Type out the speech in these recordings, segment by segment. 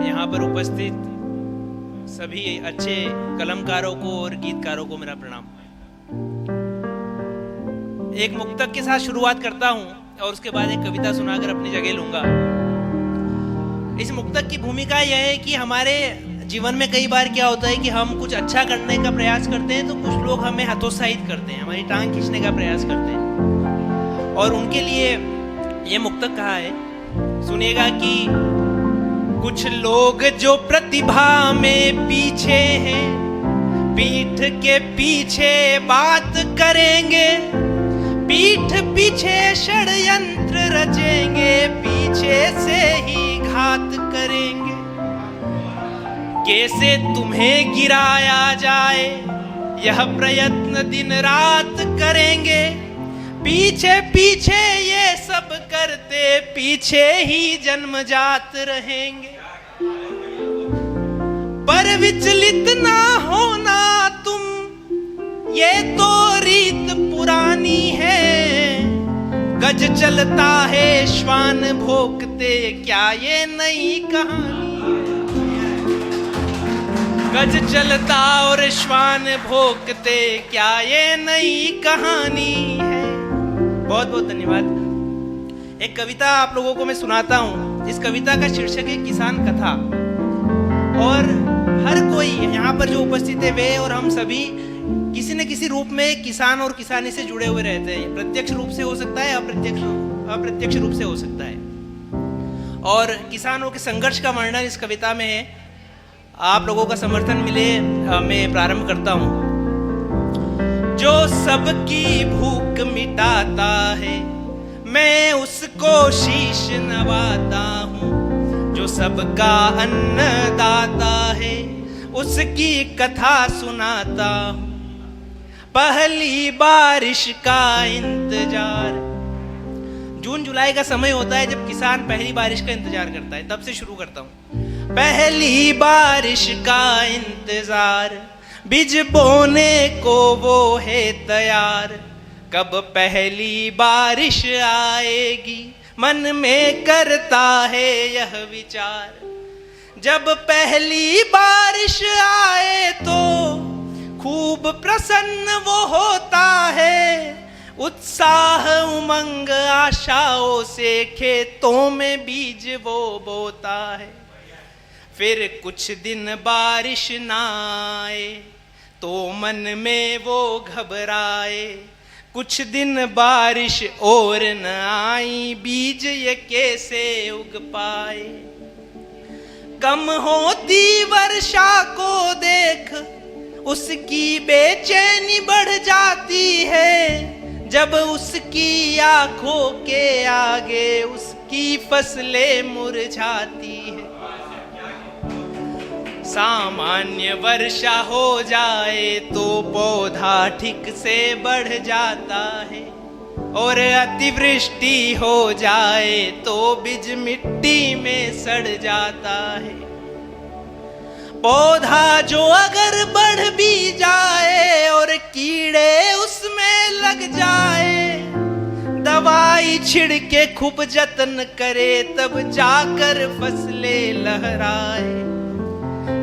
यहाँ पर उपस्थित सभी अच्छे कलमकारों को और गीतकारों को मेरा प्रणाम। एक मुक्तक के साथ शुरुआत करता हूँ और उसके बाद एक कविता सुनाकर अपनी जगह लूंगा। इस मुक्तक की भूमिका यह है कि हमारे जीवन में कई बार क्या होता है कि हम कुछ अच्छा करने का प्रयास करते हैं तो कुछ लोग हमें हतोत्साहित करते हैं, हमारी टांग खींचने का प्रयास करते हैं। और उनके लिए ये मुक्तक कहा है, सुनिएगा कि कुछ लोग जो प्रतिभा में पीछे हैं, पीठ के पीछे बात करेंगे, पीठ पीछे षड्यंत्र रचेंगे, पीछे से ही घात करेंगे। कैसे तुम्हें गिराया जाए यह प्रयत्न दिन रात करेंगे, पीछे पीछे ये सब करते पीछे ही जन्मजात रहेंगे। पर विचलित ना होना तुम, ये तो रीत पुरानी है। गज चलता है श्वान भोंकते, क्या ये नई कहानी? गज चलता और श्वान भोंकते, क्या ये नई कहानी है? बहुत बहुत धन्यवाद। एक कविता आप लोगों को मैं सुनाता हूँ। इस कविता का शीर्षक है किसान कथा। और हर कोई यहाँ पर जो उपस्थित है वे और हम सभी किसी न किसी रूप में किसान और किसानी से जुड़े हुए रहते हैं। प्रत्यक्ष रूप से हो सकता है, अप्रत्यक्ष रूप से हो सकता है। और किसानों के संघर्ष का वर्णन इस कविता में है। आप लोगों का समर्थन मिले मैं प्रारंभ करता हूँ। जो सबकी भूख मिटाता है, मैं उसको शीश नवाता हूँ। जो सबका अन्नदाता है, उसकी कथा सुनाता हूँ। पहली बारिश का इंतजार, जून जुलाई का समय होता है जब किसान पहली बारिश का इंतजार करता है, तब से शुरू करता हूँ। पहली बारिश का इंतजार, बीज बोने को वो है तैयार। कब पहली बारिश आएगी, मन में करता है यह विचार। जब पहली बारिश आए तो खूब प्रसन्न वो होता है। उत्साह उमंग आशाओं से खेतों में बीज वो बोता है। फिर कुछ दिन बारिश ना आए तो मन में वो घबराए। कुछ दिन बारिश और न आई, बीज ये कैसे उग पाए। कम होती वर्षा को देख उसकी बेचैनी बढ़ जाती है। जब उसकी आंखों के आगे उसकी फसलें मुरझाती है। सामान्य वर्षा हो जाए तो पौधा ठीक से बढ़ जाता है। और अतिवृष्टि हो जाए तो बीज मिट्टी में सड़ जाता है। पौधा जो अगर बढ़ भी जाए और कीड़े उसमें लग जाए, दवाई छिड़के खूब जतन करे, तब जाकर फसलें लहराए।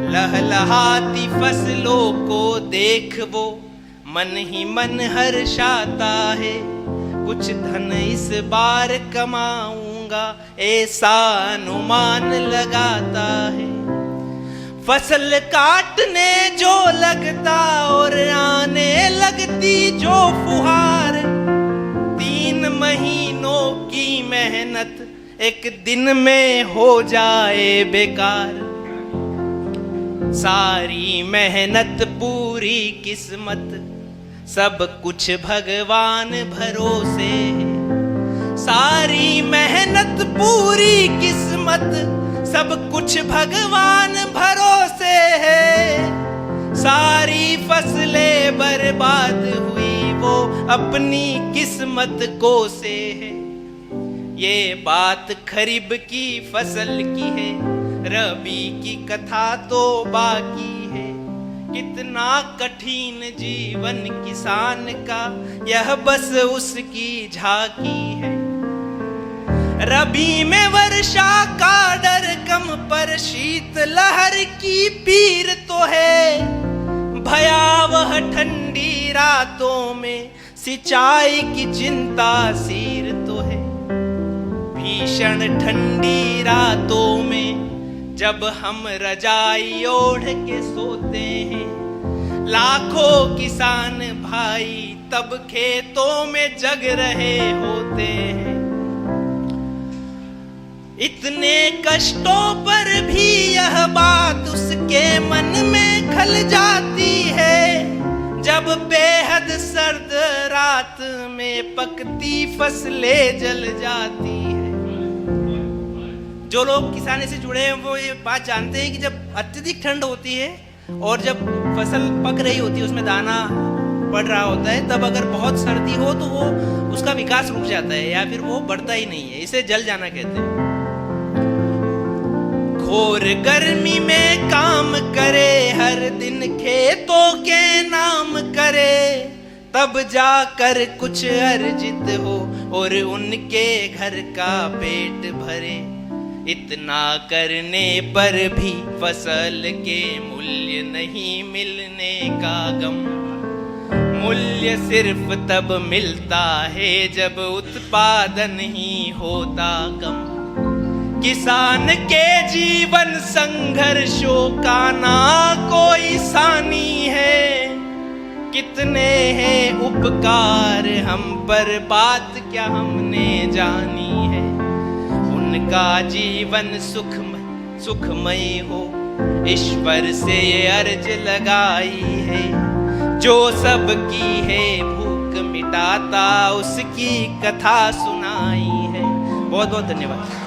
लहलहाती फसलों को देख वो मन ही मन हर्षाता है। कुछ धन इस बार कमाऊंगा ऐसा अनुमान लगाता है। फसल काटने जो लगता और आने लगती जो फुहार, 3 महीनों की मेहनत एक दिन में हो जाए बेकार। सारी मेहनत पूरी किस्मत, सब कुछ भगवान भरोसे है। सारी मेहनत पूरी किस्मत, सब कुछ भगवान भरोसे है। सारी फसलें बर्बाद हुई वो अपनी किस्मत को से है। ये बात खरीब की फसल की है, रबी की कथा तो बाकी है। कितना कठिन जीवन किसान का, यह बस उसकी झांकी है। रबी में वर्षा का डर कम, पर शीत लहर की पीर तो है। भयावह ठंडी रातों में सिंचाई की चिंता सिर तो है। भीषण ठंडी रातों में जब हम रजाई ओढ़ के सोते हैं, लाखों किसान भाई तब खेतों में जग रहे होते हैं। इतने कष्टों पर भी यह बात उसके मन में खल जाती है, जब बेहद सर्द रात में पकती फसलें जल जाती है। जो लोग किसानी से जुड़े हैं वो ये बात जानते हैं कि जब अत्यधिक ठंड होती है और जब फसल पक रही होती है, उसमें दाना पड़ रहा होता है, तब अगर बहुत सर्दी हो तो वो उसका विकास रुक जाता है या फिर वो बढ़ता ही नहीं है। इसे जल जाना कहते हैं। घोर गर्मी में काम करे, हर दिन खेतों के नाम करे, तब जाकर कुछ अर्जित हो और उनके घर का पेट भरे। इतना करने पर भी फसल के मूल्य नहीं मिलने का गम। मूल्य सिर्फ तब मिलता है जब उत्पादन ही होता कम। किसान के जीवन संघर्षों का ना कोई सानी है। कितने हैं उपकार हम पर, बात क्या हमने जानी है। उनका जीवन सुखमय हो, ईश्वर से ये अर्ज लगाई है। जो सबकी है भूख मिटाता, उसकी कथा सुनाई है। बहुत बहुत धन्यवाद।